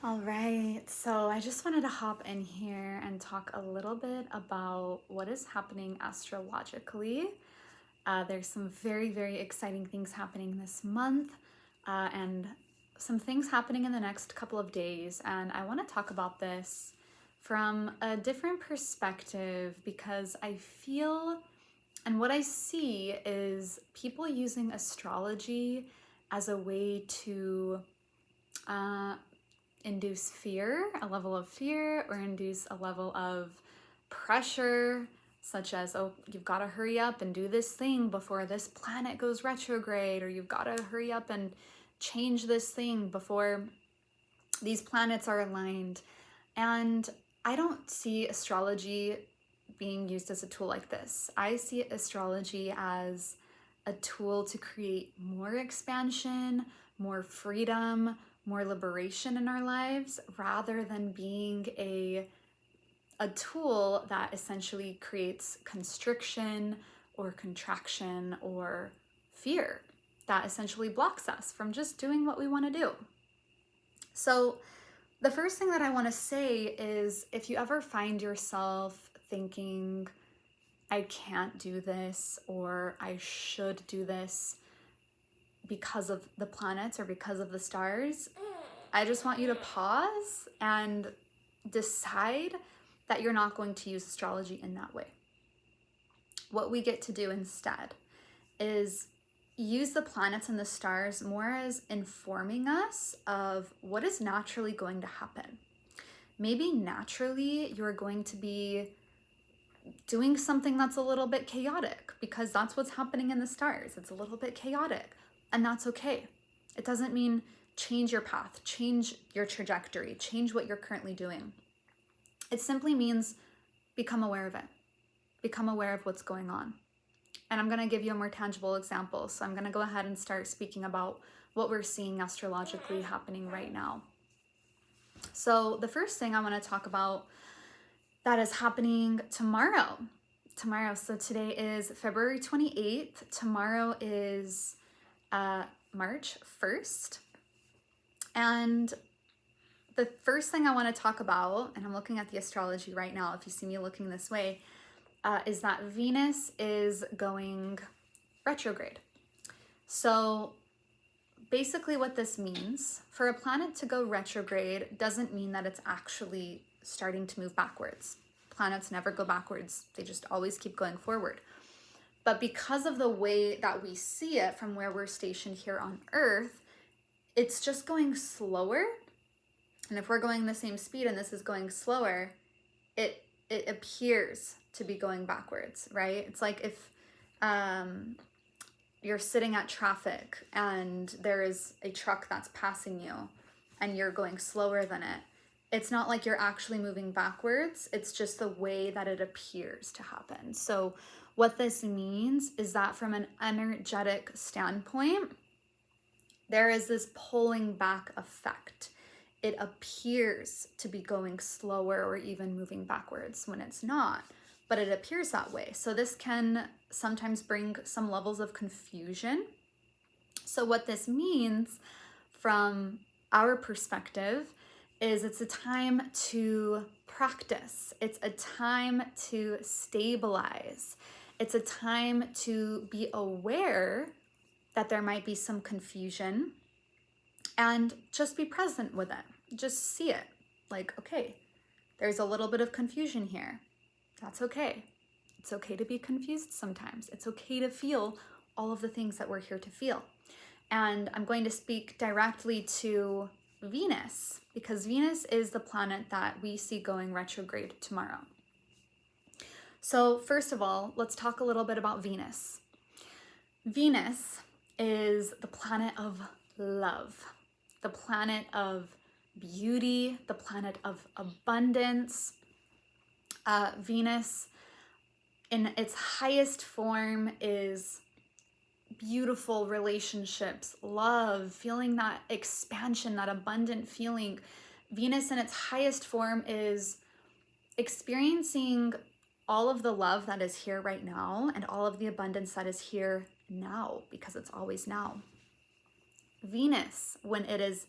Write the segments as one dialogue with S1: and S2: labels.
S1: All right, so I just wanted to hop in here and talk a little bit about what is happening astrologically. There's some very, very exciting things happening this month, and some things happening in the next couple of days. And I want to talk about this from a different perspective because I feel and what I see is people using astrology as a way to uh, induce fear, a level of fear, or induce a level of pressure, such as, oh, you've got to hurry up and do this thing before this planet goes retrograde, or you've got to hurry up and change this thing before these planets are aligned. And I don't see astrology being used as a tool like this. I see astrology as a tool to create more expansion, more freedom, more liberation in our lives, rather than being a tool that essentially creates constriction or contraction or fear that essentially blocks us from just doing what we want to do. So the first thing that I want to say is if you ever find yourself thinking, I can't do this, or I should do this because of the planets or because of the stars, I just want you to pause and decide that you're not going to use astrology in that way. What we get to do instead is use the planets and the stars more as informing us of what is naturally going to happen. Maybe naturally you're going to be doing something that's a little bit chaotic because that's what's happening in the stars. It's a little bit chaotic, and that's okay. It doesn't mean change your path, change your trajectory, change what you're currently doing. It simply means become aware of it. Become aware of what's going on. And I'm going to give you a more tangible example. So I'm going to go ahead and start speaking about what we're seeing astrologically happening right now. So the first thing I want to talk about that is happening tomorrow. So today is February 28th. Tomorrow is March 1st. And the first thing I want to talk about, and I'm looking at the astrology right now, if you see me looking this way, is that Venus is going retrograde. So basically what this means, for a planet to go retrograde doesn't mean that it's actually starting to move backwards. Planets never go backwards. They just always keep going forward. But because of the way that we see it from where we're stationed here on Earth, it's just going slower. And if we're going the same speed and this is going slower, it appears to be going backwards, right? It's like if you're sitting at traffic and there is a truck that's passing you and you're going slower than it. It's not like you're actually moving backwards. It's just the way that it appears to happen. So what this means is that from an energetic standpoint, there is this pulling back effect. It appears to be going slower or even moving backwards when it's not, but it appears that way. So this can sometimes bring some levels of confusion. So what this means from our perspective is it's a time to practice. It's a time to stabilize. It's a time to be aware that there might be some confusion and just be present with it. Just see it. Like, okay, there's a little bit of confusion here. That's okay. It's okay to be confused sometimes. It's okay to feel all of the things that we're here to feel. And I'm going to speak directly to Venus because Venus is the planet that we see going retrograde tomorrow. So first of all, let's talk a little bit about Venus. Venus is the planet of love, the planet of beauty, the planet of abundance. Venus in its highest form is beautiful relationships, love, feeling that expansion, that abundant feeling. Venus in its highest form is experiencing all of the love that is here right now and all of the abundance that is here now, because it's always now. Venus, when it is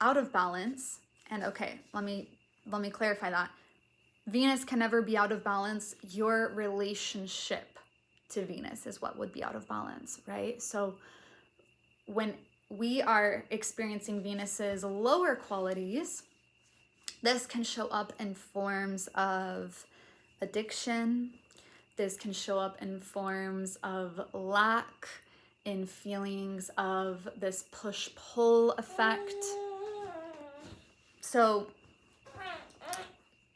S1: out of balance And okay, let me clarify that. Venus can never be out of balance. Your relationship to Venus is what would be out of balance, right? So when we are experiencing Venus's lower qualities, this can show up in forms of addiction. This can show up in forms of lack, in feelings of this push-pull effect. So,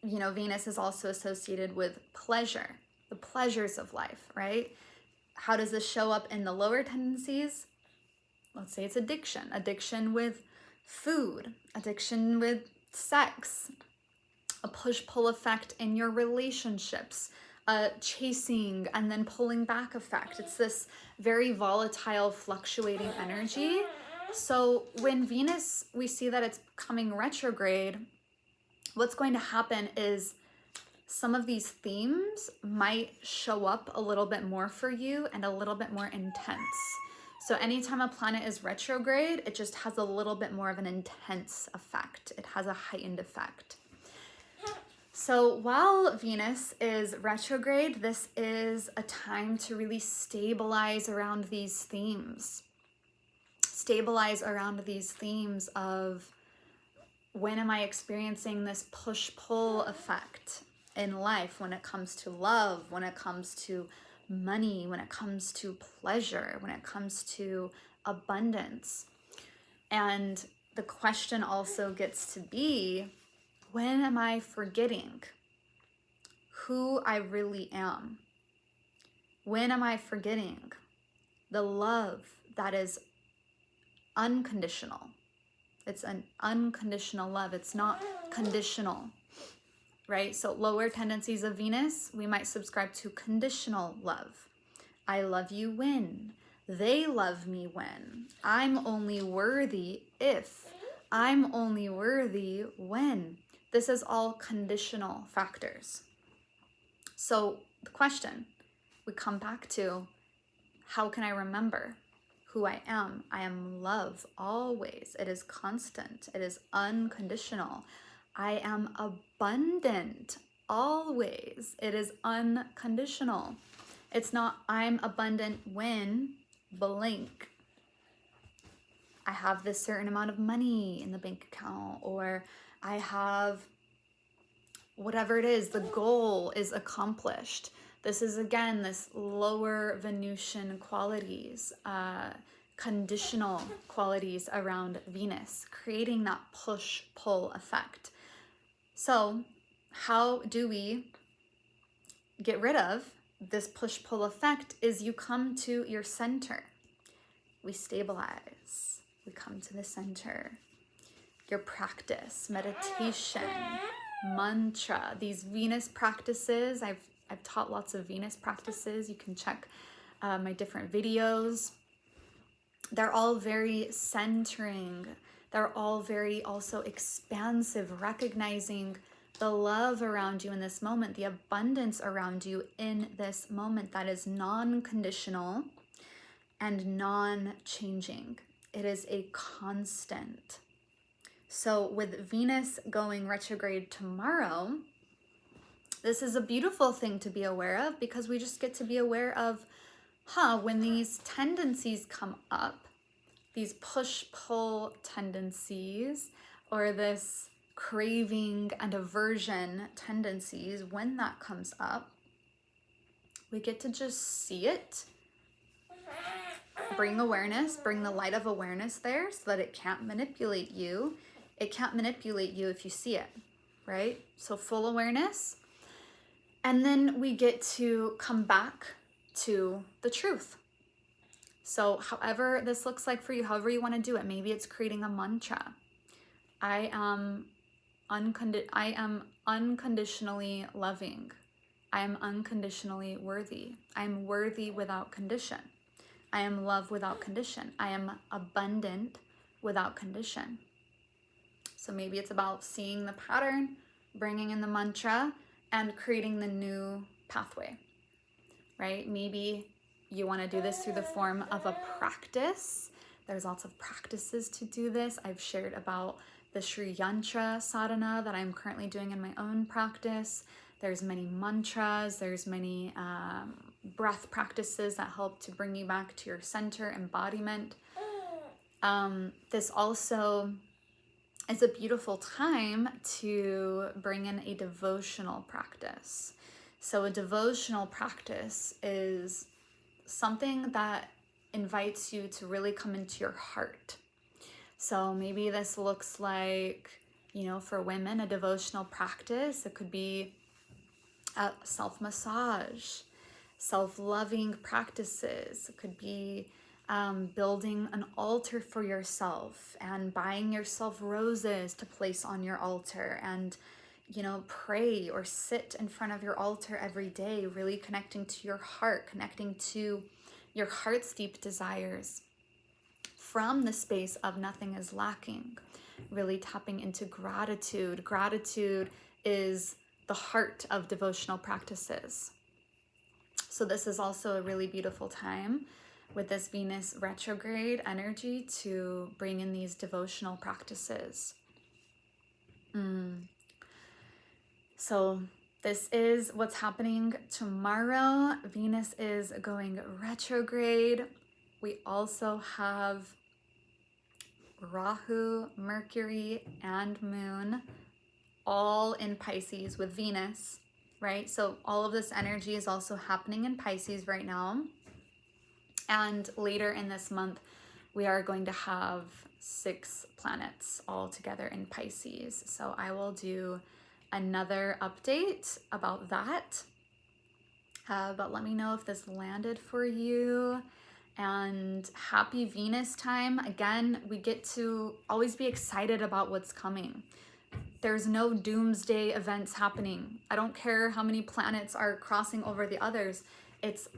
S1: you know, Venus is also associated with pleasure, the pleasures of life, right? How does this show up in the lower tendencies? Let's say it's addiction. Addiction with food, addiction with sex, a push-pull effect in your relationships, chasing and then pulling back effect. It's this very volatile, fluctuating energy. So when Venus, we see that it's coming retrograde, what's going to happen is some of these themes might show up a little bit more for you and a little bit more intense. So anytime a planet is retrograde, it just has a little bit more of an intense effect. It has a heightened effect. So while Venus is retrograde, this is a time to really stabilize around these themes. Stabilize around these themes of, when am I experiencing this push-pull effect in life when it comes to love, when it comes to money, when it comes to pleasure, when it comes to abundance? And the question also gets to be, when am I forgetting who I really am? When am I forgetting the love that is unconditional? It's an unconditional love. It's not conditional, right? So lower tendencies of Venus, we might subscribe to conditional love. I love you when. They love me when. I'm only worthy if. I'm only worthy when. This is all conditional factors. So the question, we come back to, how can I remember who I am? I am love always. It is constant. It is unconditional. I am abundant always. It is unconditional. It's not I'm abundant when blank. I have this certain amount of money in the bank account, or I have whatever it is, the goal is accomplished. This is, again, this lower Venusian qualities, conditional qualities around Venus, creating that push-pull effect. So how do we get rid of this push-pull effect? Is you come to your center. We stabilize. We come to the center. Your practice, meditation, mantra, these Venus practices. I've taught lots of Venus practices. You can check my different videos. They're all very centering. They're all very also expansive, recognizing the love around you in this moment, the abundance around you in this moment that is non-conditional and non-changing. It is a constant. So with Venus going retrograde tomorrow, this is a beautiful thing to be aware of, because we just get to be aware of, when these tendencies come up, these push-pull tendencies, or this craving and aversion tendencies, when that comes up, we get to just see it, bring awareness, bring the light of awareness there so that it can't manipulate you. It can't manipulate you if you see it, right? So full awareness. And then we get to come back to the truth. So however this looks like for you, however you want to do it, maybe it's creating a mantra. I am unconditionally loving. I am unconditionally worthy. I am worthy without condition. I am love without condition. I am abundant without condition. So maybe it's about seeing the pattern, bringing in the mantra, and creating the new pathway, right? Maybe you want to do this through the form of a practice. There's lots of practices to do this. I've shared about the Sri Yantra sadhana that I'm currently doing in my own practice. There's many mantras, there's many breath practices that help to bring you back to your center embodiment. This also is a beautiful time to bring in a devotional practice. So a devotional practice is something that invites you to really come into your heart. So maybe this looks like, for women, a devotional practice. It could be a self-massage, self-loving practices. It could be building an altar for yourself and buying yourself roses to place on your altar and, pray or sit in front of your altar every day, really connecting to your heart, connecting to your heart's deep desires from the space of nothing is lacking, really tapping into gratitude. Gratitude is the heart of devotional practices. So this is also a really beautiful time with this Venus retrograde energy to bring in these devotional practices. So this is what's happening tomorrow. Venus is going retrograde. We also have Rahu, Mercury, and Moon all in Pisces with Venus, right? So all of this energy is also happening in Pisces right now. And later in this month, we are going to have 6 planets all together in Pisces. So I will do another update about that. But let me know if this landed for you. And happy Venus time. Again, we get to always be excited about what's coming. There's no doomsday events happening. I don't care how many planets are crossing over the others. It's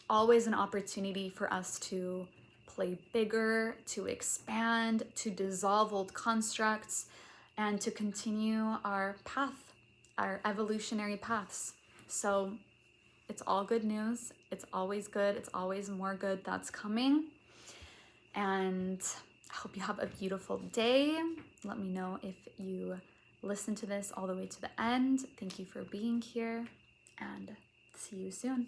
S1: always an opportunity for us to play bigger, to expand, to dissolve old constructs, and to continue our path, our evolutionary paths. So it's all good news. It's always good. It's always more good that's coming. And I hope you have a beautiful day. Let me know if you listen to this all the way to the end. Thank you for being here, and see you soon.